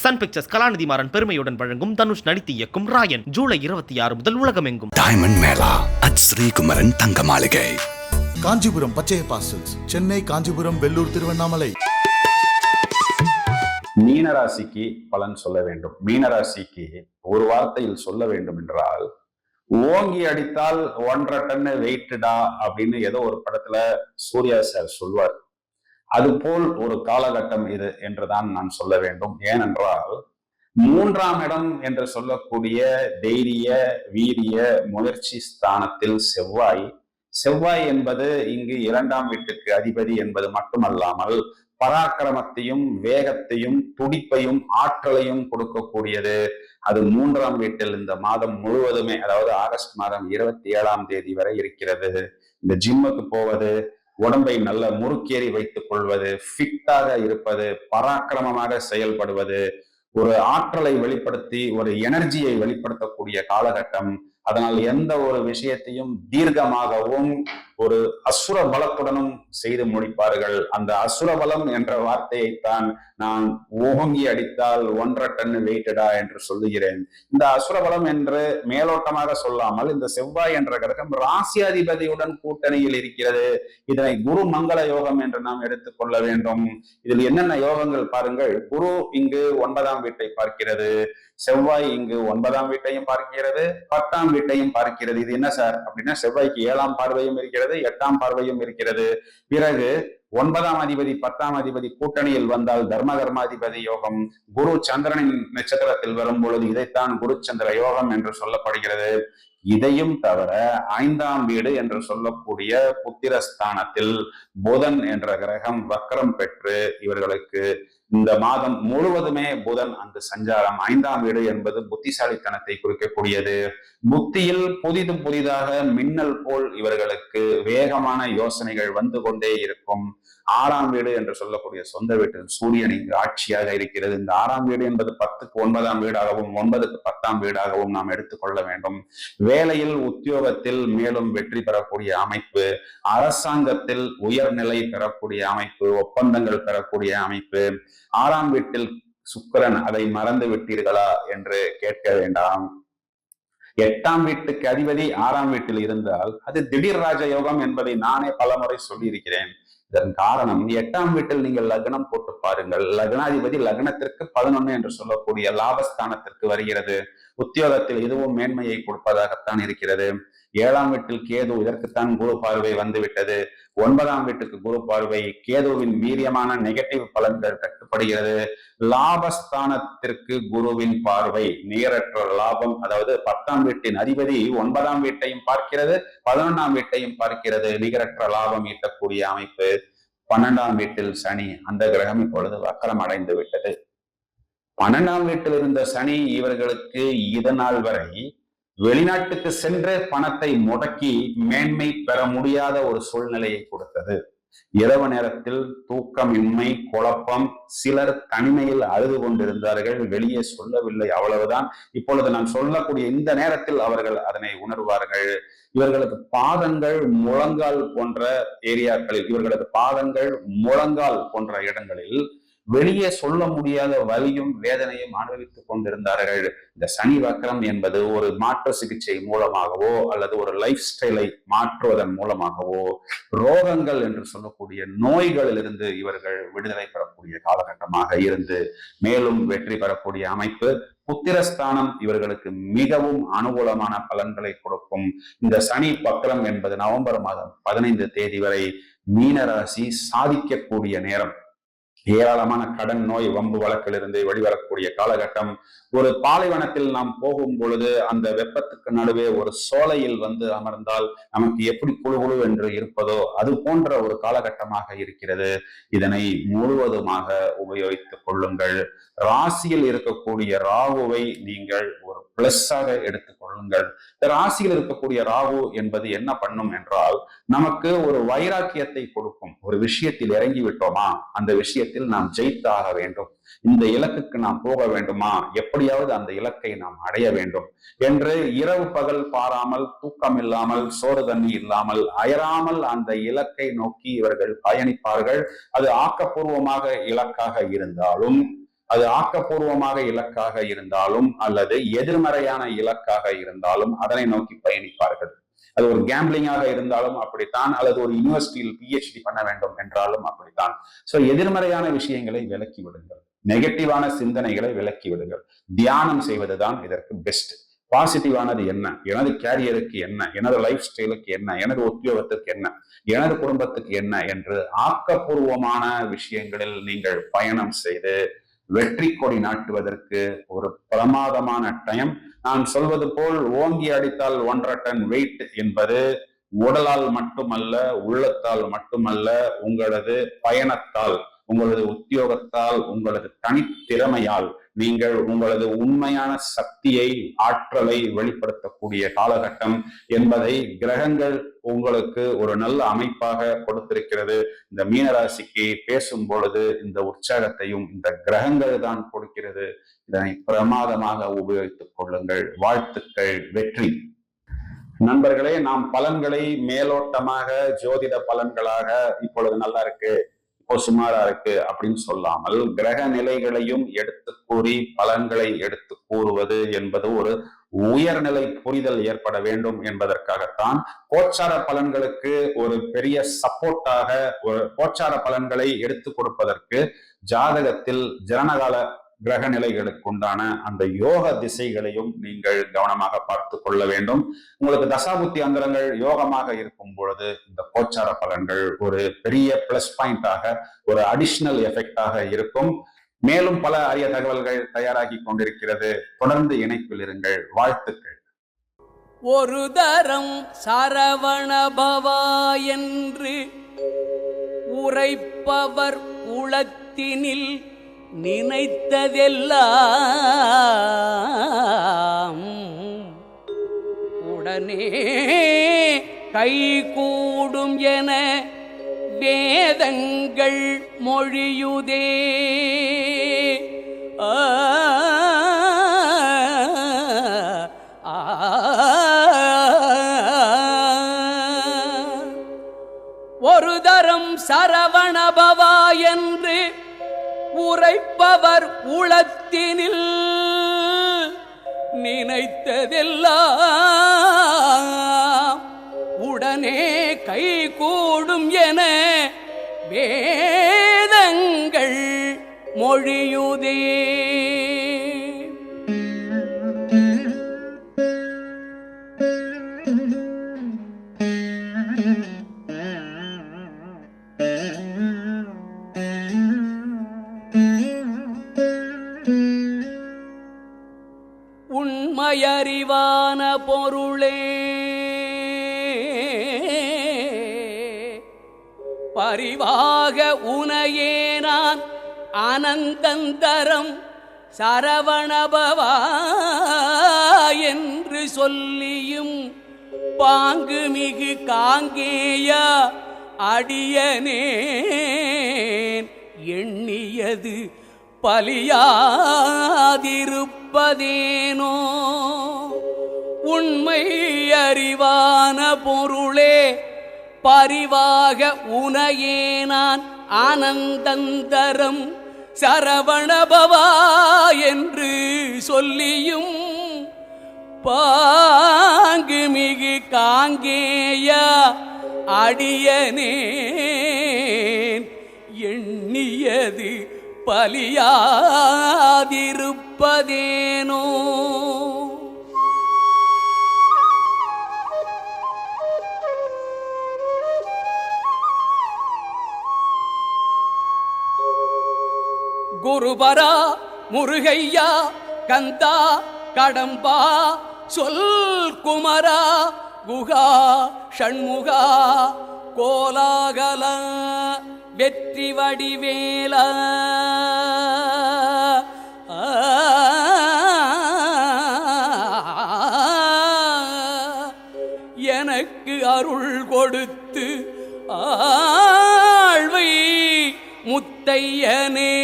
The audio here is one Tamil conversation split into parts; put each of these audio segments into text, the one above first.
சன் பிக்சர்ஸ் கலாநிதி மாறன் பெருமையுடன் வழங்கும் தனுஷ் நடித்து இயக்கும் ராயன் ஜூலை 26 முதல் உலகமெங்கும். டைமண்ட் மேளா அட் ஸ்ரீகுமரன் தங்க மாளிகை. காஞ்சிபுரம் பச்சைய பார்சல்ஸ், சென்னை, காஞ்சிபுரம், வெள்ளூர், திருவண்ணாமலை. மீனராசிக்கு பலன் சொல்ல வேண்டும். மீனராசிக்கு ஒரு வார்த்தையில் சொல்ல வேண்டும் என்றால், ஓங்கி அடித்தால் 1.5 டன் வெயிட்டடா அப்படின்னு ஏதோ ஒரு படத்துல சூர்யா சார் சொல்வார். அதுபோல் ஒரு காலகட்டம் இது என்றுதான் நான் சொல்ல வேண்டும். ஏனென்றால் 3ஆம் இடம் என்று சொல்லக்கூடிய தைரிய, வீரிய, முயற்சி ஸ்தானத்தில் செவ்வாய் என்பது இங்கு 2ஆம் வீட்டுக்கு அதிபதி என்பது மட்டுமல்லாமல் பராக்கிரமத்தையும், வேகத்தையும், துடிப்பையும், ஆற்றலையும் கொடுக்கக்கூடியது. அது 3ஆம் வீட்டில் இந்த மாதம் முழுவதுமே, அதாவது ஆகஸ்ட் மாதம் 27ஆம் தேதி வரை இருக்கிறது. இந்த ஜிம்முக்கு போவது, உடம்பை நல்ல முறுக்கேறி வைத்துக் கொள்வது, ஃபிட்டாக இருப்பது, பராக்கிரமமாக செயல்படுவது, ஒரு ஆற்றலை வெளிப்படுத்தி ஒரு எனர்ஜியை வெளிப்படுத்தக்கூடிய காலகட்டம். அதனால் எந்த ஒரு விஷயத்தையும் தீர்க்கமாகவும் ஒரு அசுர பலத்துடனும் செய்து முடிப்பார்கள். அந்த அசுர பலம் என்ற வார்த்தையைத்தான் நான் ஓங்கி அடித்தால் 1.5 டன் வெயிட்டடா என்று சொல்லுகிறேன். இந்த அசுர பலம் என்று மேலோட்டமாக சொல்லாமல், இந்த செவ்வாய் என்ற கிரகம் ராசியாதிபதியுடன் கூட்டணியில் இருக்கிறது. இதனை குரு மங்கள யோகம் என்று நாம் எடுத்துக்கொள்ள வேண்டும். இதில் என்னென்ன யோகங்கள் பாருங்கள். குரு இங்கு 9ஆம் வீட்டை பார்க்கிறது, செவ்வாய் இங்கு 9ஆம் வீட்டையும் பார்க்கிறது, 10ஆம் வீட்டையும் பார்க்கிறது. இது என்ன சார் அப்படின்னா, செவ்வாய்க்கு 7ஆம் பார்வையும் இருக்கிறது, 8ஆம் பார்வையும் இருக்கிறது. பிறகு 9ஆம் அதிபதி 10ஆம் அதிபதி கூட்டணியில் வந்தால் தர்ம கர்மாதிபதி யோகம். குரு சந்திரனின் நட்சத்திரத்தில் வரும் பொழுது இதைத்தான் குரு சந்திர யோகம் என்று சொல்லப்படுகிறது. இதையும் தவிர 5ஆம் வீடு என்று சொல்லக்கூடிய புத்திரஸ்தானத்தில் புதன் என்ற கிரகம் வக்ரம் பெற்று இவர்களுக்கு இந்த மாதம் முழுவதுமே புதன் அங்கு சஞ்சாரம். 5ஆம் வீடு என்பது புத்திசாலித்தனத்தை குறிக்கக்கூடியது. புத்தியில் புதிதாக மின்னல் போல் இவர்களுக்கு வேகமான யோசனைகள் வந்து கொண்டே இருக்கும். 6ஆம் வீடு என்று சொல்லக்கூடிய சொந்த வீட்டில் சூரியன் இங்கு ஆட்சியாக இருக்கிறது. இந்த 6ஆம் வீடு என்பது 10க்கு 9ஆம் வீடாகவும் 9க்கு 10ஆம் வீடாகவும் நாம் எடுத்துக்கொள்ள வேண்டும். வேலையில், உத்தியோகத்தில் மேலும் வெற்றி பெறக்கூடிய அமைப்பு, அரசாங்கத்தில் உயர்நிலை பெறக்கூடிய அமைப்பு, ஒப்பந்தங்கள் பெறக்கூடிய அமைப்பு. 6ஆம் வீட்டில் சுக்கிரன், அதை மறந்து விட்டீர்களா என்று கேட்க வேண்டாம். 8ஆம் வீட்டுக்கு அதிபதி 6ஆம் வீட்டில் இருந்தால் அது திடீர் ராஜ யோகம் என்பதை நானே பலமுறை சொல்லியிருக்கிறேன். இதன் காரணம், 8ஆம் வீட்டில் நீங்கள் லக்னம் போட்டு பாருங்கள். லக்னாதிபதி லக்னத்திற்கு 11 என்று சொல்லக்கூடிய லாபஸ்தானத்திற்கு வருகிறது. உத்தியோகத்தில் இதுவும் மேன்மையை கொடுப்பதாகத்தான் இருக்கிறது. 7ஆம் வீட்டில் கேது, இதற்குத்தான் குரு பார்வை வந்துவிட்டது. 9ஆம் வீட்டுக்கு குரு பார்வை, கேதுவின் வீரியமான நெகட்டிவ் பலன்கள் கட்டுப்படுகிறது. லாபஸ்தானத்திற்கு குருவின் பார்வை, நிகரற்ற லாபம். அதாவது 10ஆம் வீட்டின் அதிபதி 9ஆம் வீட்டையும் பார்க்கிறது, 11ஆம் வீட்டையும் பார்க்கிறது. நிகரற்ற லாபம் ஈட்டக்கூடிய அமைப்பு. 12ஆம் வீட்டில் சனி, அந்த கிரகம் இப்பொழுது வக்கரம் அடைந்து விட்டது. 12ஆம் வீட்டில் இருந்த சனி இவர்களுக்கு இதனால் வரை வெளிநாட்டுக்கு சென்று பணத்தை முடக்கி மேன்மை பெற முடியாத ஒரு சூழ்நிலையை கொடுத்தது. இரவு நேரத்தில் தூக்கமின்மை, குழப்பம், சிலர் தனிமையில் அழுது கொண்டிருந்தார்கள், வெளியே சொல்லவில்லை, அவ்வளவுதான். இப்பொழுது நான் சொல்லக்கூடிய இந்த நேரத்தில் அவர்கள் அதனை உணர்வார்கள். இவர்களுக்கு பாதங்கள், முழங்கால் போன்ற ஏரியாக்களில், இவர்களது பாதங்கள், முழங்கால் போன்ற இடங்களில் வெளியே சொல்ல முடியாத வலியும் வேதனையும் அனுபவித்துக் கொண்டிருந்தார்கள். இந்த சனி வக்கரம் என்பது ஒரு மாற்று சிகிச்சை மூலமாகவோ அல்லது ஒரு லைஃப் ஸ்டைலை மாற்றுவதன் மூலமாகவோ ரோகங்கள் என்று சொல்லக்கூடிய நோய்களிலிருந்து இவர்கள் விடுதலை பெறக்கூடிய காலகட்டமாக இருந்து மேலும் வெற்றி பெறக்கூடிய அமைப்பு. புத்திரஸ்தானம் இவர்களுக்கு மிகவும் அனுகூலமான பலன்களை கொடுக்கும். இந்த சனி வக்கரம் என்பது நவம்பர் மாதம் 15 தேதி வரை மீனராசி சாதிக்கக்கூடிய நேரம். ஏராளமான கடன், நோய், வம்பு வழக்கிலிருந்து வெளிவரக்கூடிய காலகட்டம். ஒரு பாலைவனத்தில் நாம் போகும் பொழுது அந்த வெப்பத்துக்கு நடுவே ஒரு சோலையில் வந்து அமர்ந்தால் நமக்கு எப்படி குழு என்று இருப்பதோ அது போன்ற ஒரு காலகட்டமாக இருக்கிறது. இதனை முழுவதுமாக உபயோகித்துக் கொள்ளுங்கள். ராசியில் இருக்கக்கூடிய ராகுவை நீங்கள் ஒரு பிளஸ்ஸாக எடுத்துக் கொள்ளுங்கள். இந்த ராசியில் இருக்கக்கூடிய ராகு என்பது என்ன பண்ணும் என்றால், நமக்கு ஒரு வைராக்கியத்தை கொடுக்கும். ஒரு விஷயத்தில் இறங்கி விட்டோமா, அந்த விஷயத்தில் நாம் ஜெயித்தாக வேண்டும், இந்த இலக்குக்கு நாம் போக வேண்டுமா, எப்படியாவது அந்த இலக்கை நாம் அடைய வேண்டும் என்று இரவு பகல் பாராமல், தூக்கம் இல்லாமல், சோறு தண்ணி இல்லாமல், அயராமல் அந்த இலக்கை நோக்கி இவர்கள் பயணிப்பார்கள். அது ஆக்கப்பூர்வமாக இலக்காக இருந்தாலும் அது ஆக்கப்பூர்வமாக இலக்காக இருந்தாலும் அல்லது எதிர்மறையான இலக்காக இருந்தாலும் அதனை நோக்கி பயணிப்பார்கள். அது ஒரு கேம்பிளிங்காக இருந்தாலும் அப்படித்தான், அல்லது ஒரு யூனிவர்சிட்டியில் PhD பண்ண வேண்டும் என்றாலும் அப்படித்தான். சோ எதிர்மறையான விஷயங்களை விலக்கி விடுங்கள், நெகட்டிவான சிந்தனைகளை விலக்கி விடுங்கள். தியானம் செய்வதுதான் இதற்கு பெஸ்ட். பாசிட்டிவானது என்ன, எனது கேரியருக்கு என்ன, எனது லைஃப் ஸ்டைலுக்கு என்ன, எனது உத்தியோகத்துக்கு என்ன, எனது குடும்பத்துக்கு என்ன என்று ஆக்கப்பூர்வமான விஷயங்களில் நீங்கள் பயணம் செய்து வெற்றி கொடி நாட்டுவதற்கு ஒரு பிரமாதமான டைம். நான் சொல்வது போல் ஓங்கி அடித்தால் 1.5 டன் வெயிட் என்பது உடலால் மட்டுமல்ல, உள்ளத்தால் மட்டுமல்ல, உங்களது பயணத்தால், உங்களது உத்தியோகத்தால், உங்களது தனித்திறமையால் நீங்கள் உங்களது உண்மையான சக்தியை, ஆற்றலை வெளிப்படுத்தக்கூடிய காலகட்டம் என்பதை கிரகங்கள் உங்களுக்கு ஒரு நல்ல அமைப்பாக கொடுத்திருக்கிறது. இந்த மீனராசிக்கு பேசும் பொழுது இந்த உற்சாகத்தையும் இந்த கிரகங்கள் தான் கொடுக்கிறது. இதனை பிரமாதமாக உபயோகித்துக் கொள்ளுங்கள். வாழ்த்துக்கள், வெற்றி. நண்பர்களே, நாம் பலன்களை மேலோட்டமாக ஜோதிட பலன்களாக இப்பொழுது நல்லா இருக்கு, இப்போ சுமாரா இருக்கு அப்படின்னு சொல்லாமல் கிரக நிலைகளையும் எடுத்து கூறி பலன்களை எடுத்து கூறுவது என்பது ஒரு உயர்நிலை புரிதல் ஏற்பட வேண்டும் என்பதற்காகத்தான் கோச்சார பலன்களுக்கு ஒரு பெரிய சப்போர்ட்டாக, ஒரு கோச்சார பலன்களை எடுத்து கொடுப்பதற்கு ஜாதகத்தில் ஜனனகால கிரக நிலைகளுக்கு உண்டான அந்த யோக திசைகளையும் நீங்கள் கவனமாக பார்த்து கொள்ள வேண்டும். உங்களுக்கு தசாபுத்தி அந்தரங்கள் யோகமாக இருக்கும் பொழுது இந்த கோச்சார பலன்கள் ஒரு பெரிய பிளஸ் பாயிண்டாக, ஒரு அடிஷனல் எஃபெக்டாக இருக்கும். மேலும் பல அரிய தகவல்கள் தயாராகி கொண்டிருக்கிறது. தொடர்ந்து இணைப்பில் இருங்கள். வாழ்த்துக்கள். ஒரு தரம் சரவணபவா என்று உரைப்பவர் உளத்தினில் நினைத்ததெல்லாம் உடனே கைகூடும் என வேதங்கள் மொழியுதே. ஒரு தரம் சரவணபவா என்று உரைப்பவர் உளத்தினில் நினைத்ததெல்லாம் உடனே கைகூடும் என வேதங்கள் மொழியுதே. உண்மையறிவான பொருளே, பரிவாக உனையே நான் அனந்தந்தரம் சரவணபவா என்று சொல்லியும் பாங்குமிகு காங்கேயா அடியனேன் எண்ணியது பலியாதிருப்பதேனோ. உண்மை அறிவான பொருளே, பரிவாக உனையே நான் ஆனந்தந்தரம் சரவணபவா என்று சொல்லியும் பாங்குமிகு காங்கேயா அடியனேன் எண்ணியது பலியாதிருப்பதேனோ. குருபரா முருகையா கந்தா கடம்பா சொல் குமரா குகா ஷண்முகா கோலாகல வெற்றி வடிவேலா எனக்கு அருள் கொடுத்து ஆழ்வை முத்தையனே.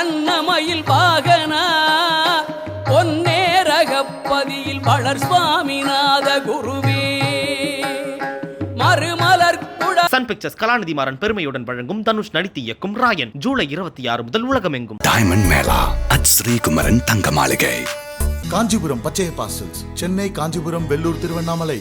வண்ணமயில் வாகனா பொன்னேரகப்பதியில் வளர் சுவாமிநாத குருவே மறுமலர் சன் பிக்சர்ஸ் கலாநிதி மாறன் பெருமையுடன் வழங்கும் தனுஷ் நடித்து இயக்கும் ராயன் ஜூலை 26 முதல் உலகமெங்கும். டைமண்ட் மேளா அட் ஸ்ரீகுமரன் தங்க மாளிகை. காஞ்சிபுரம் பச்சையப்பா சில்க்ஸ், சென்னை, காஞ்சிபுரம், வெள்ளூர், திருவண்ணாமலை.